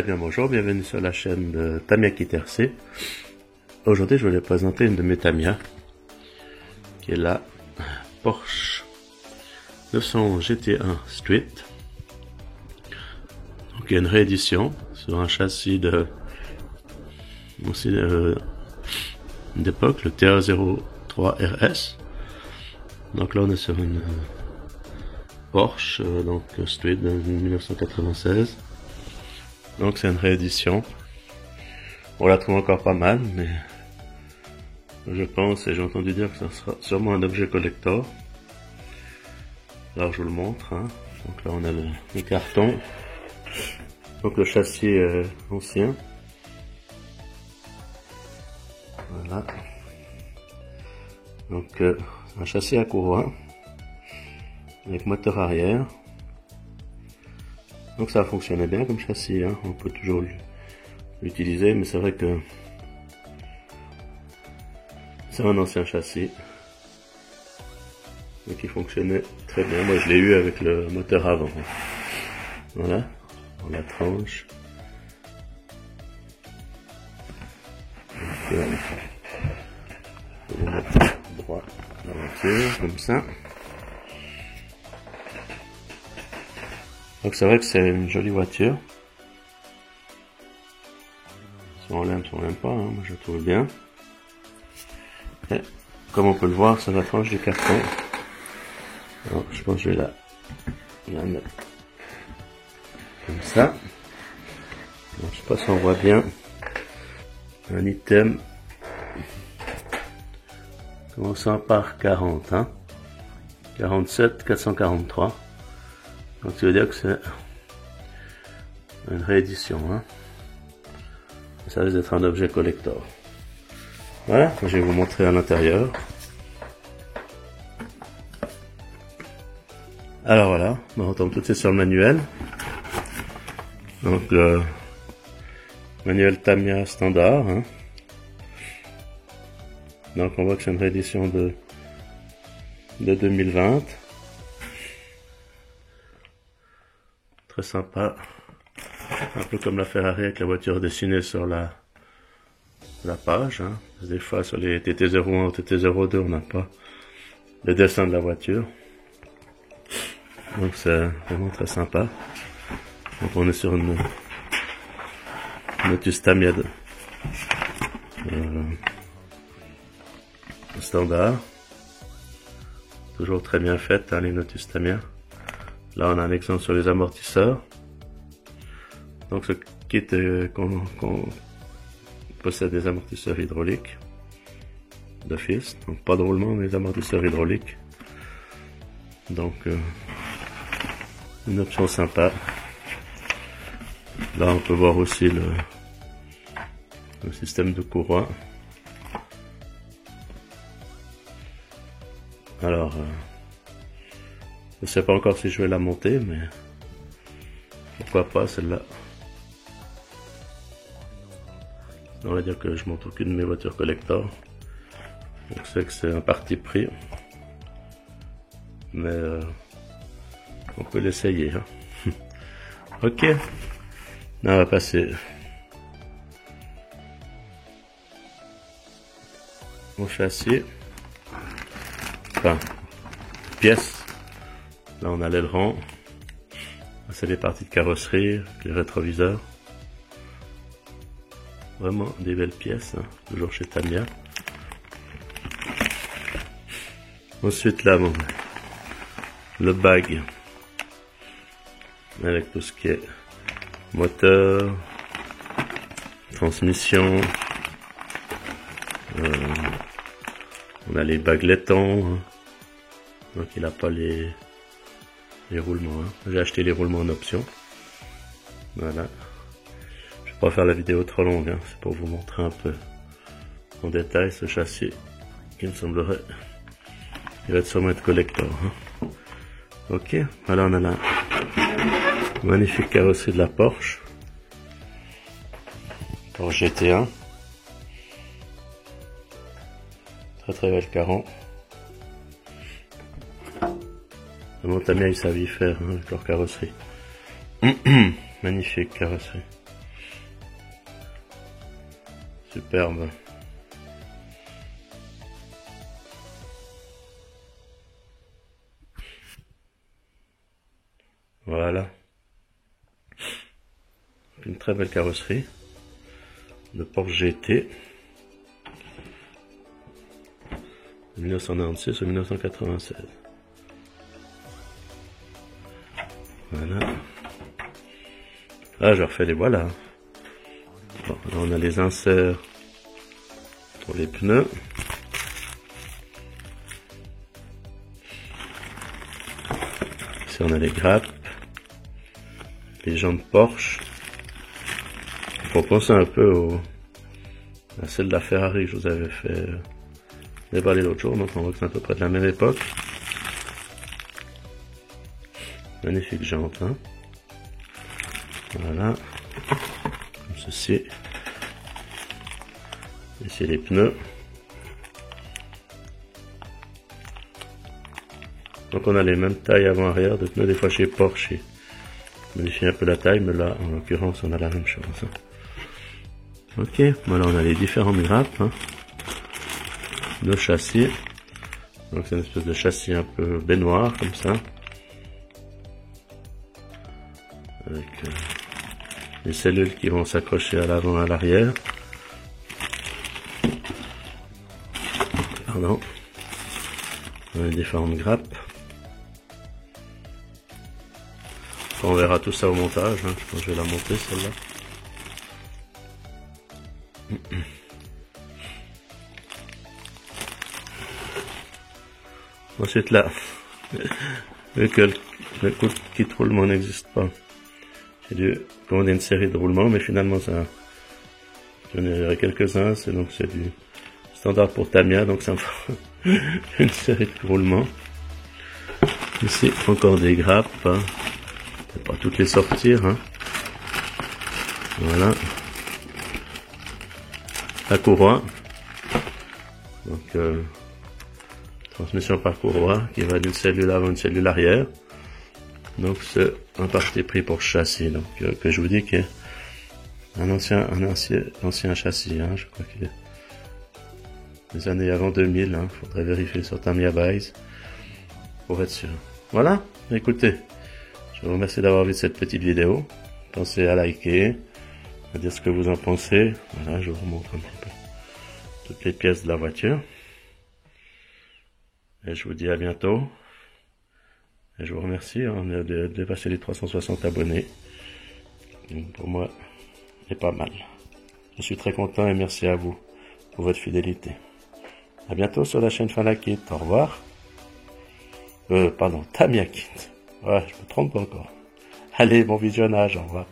Bien bonjour, bienvenue sur la chaîne de Tamiya Kit RC. Aujourd'hui je voulais présenter une de mes Tamiya, qui est la Porsche 911 GT1 Street. Donc il y a une réédition sur un châssis d'époque, le TA03 RS. Donc là on est sur une Porsche donc Street de 1996. Donc c'est une réédition. On la trouve encore pas mal, mais je pense et j'ai entendu dire que ça sera sûrement un objet collector. Alors je vous le montre. Hein. Donc là on a le carton. Donc le châssis est ancien. Voilà. Donc un châssis à courroie avec moteur arrière. Donc ça a fonctionné bien comme châssis, hein. On peut toujours l'utiliser, mais c'est vrai que c'est un ancien châssis et qui fonctionnait très bien. Moi je l'ai eu avec le moteur avant. Voilà, on la tranche. Donc, on va mettre droit la voiture comme ça. Donc c'est vrai que c'est une jolie voiture. Si on l'aime pas, hein, moi je la trouve bien. Et comme on peut le voir, c'est la tranche du carton. Alors je pense que je vais la mettre comme ça. Alors, je sais pas si on voit bien. Un item commençant par 40, hein. 47 443. Donc ça veut dire que c'est une réédition, hein. Ça risque d'être un objet collector. Voilà, je vais vous montrer à l'intérieur. Alors voilà, on tombe tout de suite sur le manuel. Donc le manuel Tamiya standard, hein. Donc on voit que c'est une réédition de 2020. Très sympa, un peu comme la Ferrari avec la voiture dessinée sur la page, hein. Des fois sur les TT01 ou TT02 on n'a pas le dessin de la voiture, donc c'est vraiment très sympa. Donc on est sur une Notus Tamiya standard, toujours très bien faite, hein, les Notus Tamiya. Là, on a un exemple sur les amortisseurs. Donc, ce kit possède des amortisseurs hydrauliques d'office. Donc, pas de roulement, mais des amortisseurs hydrauliques. Donc, une option sympa. Là, on peut voir aussi le système de courroie. Alors, je ne sais pas encore si je vais la monter, mais pourquoi pas celle-là. On va dire que je monte aucune de mes voitures collector. Je sais que c'est un parti pris, mais on peut l'essayer. Hein. Ok, là, on va passer au châssis. Enfin, pièces. Là on a l'aileron, c'est les parties de carrosserie, les rétroviseurs. Vraiment des belles pièces, hein, toujours chez Tamiya. Ensuite là, bon, le bag, avec tout ce qui est moteur, transmission. On a les baglettons, hein. Donc il n'a pas les roulements, hein. J'ai acheté les roulements en option. Voilà. Je vais pas faire la vidéo trop longue, hein. C'est pour vous montrer un peu en détail ce châssis qui me semblerait, il va sûrement être collector, hein. Ok, voilà, on a la magnifique carrosserie de la Porsche GT1. Très très belle carron. Vraiment, Tamiya, ils savent y faire, hein, avec leur carrosserie. Magnifique carrosserie. Superbe. Voilà. Une très belle carrosserie. Le Porsche GT. 1996 ou 1996. Voilà. Ah, je refais les voilà. Bon, là, on a les inserts pour les pneus. Ici, on a les grappes. Les jantes Porsche. Faut penser un peu à celle de la Ferrari que je vous avais fait déballer l'autre jour. Donc on voit que c'est à peu près de la même époque. Magnifique jante, hein. Voilà. Comme ceci. Ici les pneus. Donc on a les mêmes tailles avant-arrière de pneus. Des fois chez Porsche, ils modifient un peu la taille, mais là en l'occurrence on a la même chose. Hein. Ok, voilà, on a les différentes grappes, hein. Le châssis. Donc c'est une espèce de châssis un peu baignoire comme ça. Avec les cellules qui vont s'accrocher à l'avant et à l'arrière. Pardon. On a les différentes grappes. On verra tout ça au montage, hein. Je pense que je vais la monter celle-là. Ensuite là, vu que le coup de kit roulement n'existe pas, j'ai dû commander une série de roulements, mais finalement ça, j'en ai quelques-uns, c'est du standard pour Tamiya, donc ça me fera une série de roulements. Ici encore des grappes, hein. Peut-être pas toutes les sortir, hein. Voilà. La courroie. Donc transmission par courroie qui va d'une cellule avant une cellule arrière. Donc c'est un parti pris pour châssis. Donc que je vous dis qu'il est un ancien châssis. Hein, je crois qu'il est des années avant 2000. Hein, faudrait vérifier sur Tamiya Buys pour être sûr. Voilà. Écoutez, je vous remercie d'avoir vu cette petite vidéo. Pensez à liker, à dire ce que vous en pensez. Voilà, je vous montre un petit peu toutes les pièces de la voiture. Et je vous dis à bientôt. Et je vous remercie, on a dépassé les 360 abonnés. Donc pour moi, c'est pas mal. Je suis très content et merci à vous pour votre fidélité. À bientôt sur la chaîne Fanakit. Au revoir. Pardon, Tamiya Kit. Ouais, je me trompe pas encore. Allez, bon visionnage, au revoir.